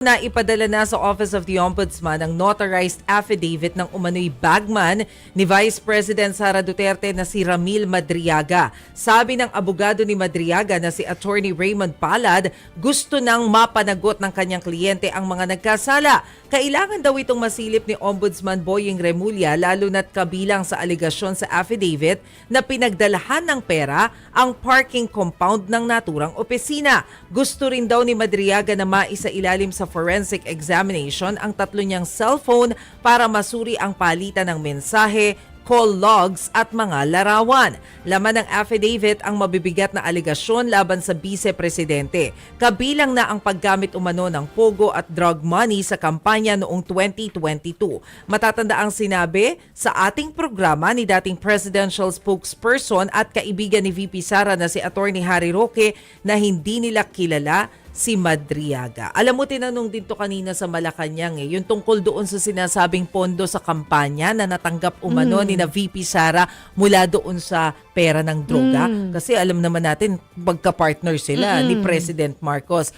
Na ipadala na sa Office of the Ombudsman ang notarized affidavit ng umano'y bagman ni Vice President Sara Duterte na si Ramil Madriaga. Sabi ng abogado ni Madriaga na si Attorney Raymond Palad, gusto nang mapanagot ng kanyang kliyente ang mga nagkasala. Kailangan daw itong masilip ni Ombudsman Boying Remulla lalo na't kabilang sa aligasyon sa affidavit na pinagdalahan ng pera ang parking compound ng naturang opisina. Gusto rin daw ni Madriaga na maisailalim sa forensic examination ang tatlo niyang cellphone para masuri ang palitan ng mensahe, call logs at mga larawan. Laman ng affidavit ang mabibigat na aligasyon laban sa Vice-Presidente. Kabilang na ang paggamit umano ng pogo at drug money sa kampanya noong 2022. Matatanda ang sinabi sa ating programa ni dating presidential spokesperson at kaibigan ni VP Sara na si Attorney Harry Roque na hindi nila kilala si Madriaga. Alam mo, tinanong din to kanina sa Malacanang yung tungkol doon sa sinasabing pondo sa kampanya na natanggap umano ni na VP Sara mula doon sa pera ng droga. Kasi alam naman natin, magka-partner sila ni President Marcos.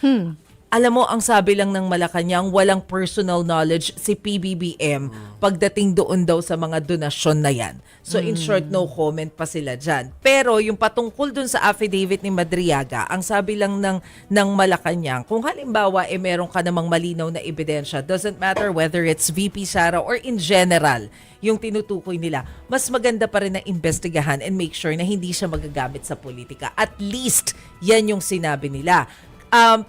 Alam mo, ang sabi lang ng Malacanang, walang personal knowledge si PBBM pagdating doon daw sa mga donasyon na yan. So in short, no comment pa sila dyan. Pero yung patungkol doon sa affidavit ni Madriaga, ang sabi lang ng Malacanang, kung halimbawa meron ka namang malinaw na ebidensya, doesn't matter whether it's VP Sara or in general, yung tinutukoy nila, mas maganda pa rin na investigahan and make sure na hindi siya magagamit sa politika. At least, yan yung sinabi nila.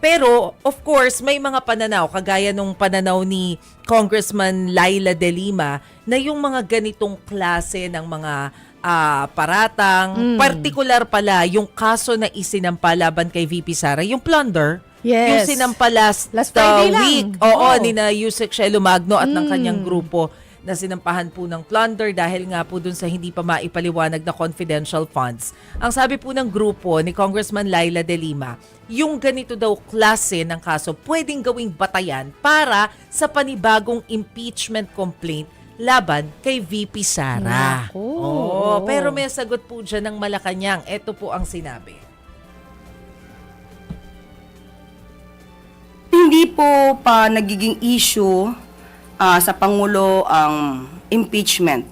Pero, of course, may mga pananaw, kagaya nung pananaw ni Congressman Laila De Lima, na yung mga ganitong klase ng mga paratang, partikular pala, yung kaso na isinampa laban kay VP Sara, yung plunder, yung sinampa last Friday week, ni na Yusek Shelo Magno at ng kanyang grupo, na sinampahan po ng plunder dahil nga po dun sa hindi pa maipaliwanag na confidential funds. Ang sabi po ng grupo ni Congressman Laila De Lima, yung ganito daw klase ng kaso pwedeng gawing batayan para sa panibagong impeachment complaint laban kay VP Sara. Pero may sagot po dyan ng Malacanang. Ito po ang sinabi. Hindi po pa nagiging issue sa Pangulo ang impeachment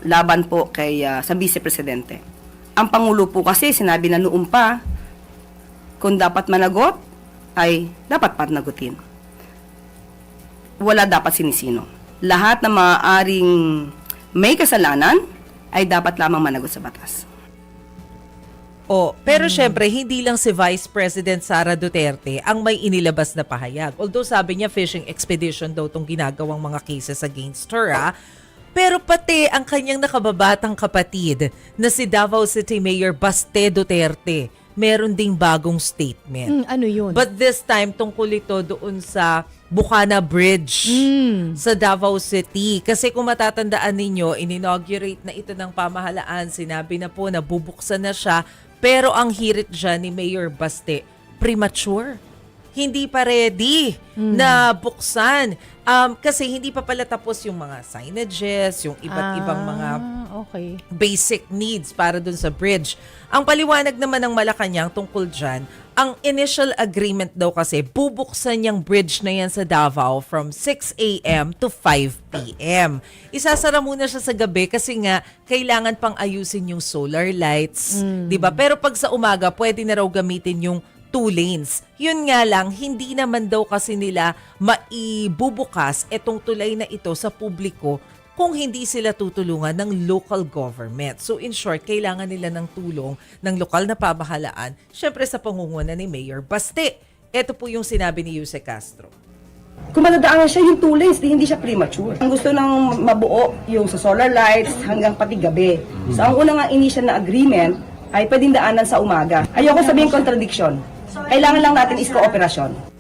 laban po kay sa Vice-Presidente. Ang Pangulo po kasi sinabi na noon pa, kung dapat managot, ay dapat panagutin. Wala dapat sinisino. Lahat na maaaring may kasalanan ay dapat lamang managot sa batas. Pero syempre, hindi lang si Vice President Sara Duterte ang may inilabas na pahayag. Although sabi niya fishing expedition daw itong ginagawang mga cases against her. Pero pati ang kanyang nakababatang kapatid na si Davao City Mayor Baste Duterte, meron ding bagong statement. Ano yun? But this time, tungkol ito doon sa Bukana Bridge sa Davao City. Kasi kung matatandaan ninyo, in-inaugurate na ito ng pamahalaan. Sinabi na po na bubuksan na siya. Pero ang hirit dyan ni Mayor Baste, premature. Hindi pa ready na buksan. Kasi hindi pa pala tapos yung mga signages, yung iba't ibang mga basic needs para dun sa bridge. Ang paliwanag naman ng Malacanang tungkol dyan, ang initial agreement daw kasi bubuksan yung bridge na yan sa Davao from 6 a.m. to 5 p.m. Isasara muna siya sa gabi kasi nga kailangan pang ayusin yung solar lights, 'di ba? Pero pag sa umaga, pwede na raw gamitin yung 2 lanes. Yun nga lang, hindi naman daw kasi nila maibubukas etong tulay na ito sa publiko kung hindi sila tutulungan ng local government. So in short, kailangan nila ng tulong ng lokal na pamahalaan, syempre sa pangunguna ni Mayor Baste. Ito po yung sinabi ni Yusek Castro. Kung madadaanan siya yung 2 lanes, hindi siya premature. Ang gusto nang mabuo yung sa solar lights hanggang pati gabi. So ang unang initial na agreement ay pwedeng daanan sa umaga. Ayoko sabihin contradiction. Kailangan lang natin is kooperasyon.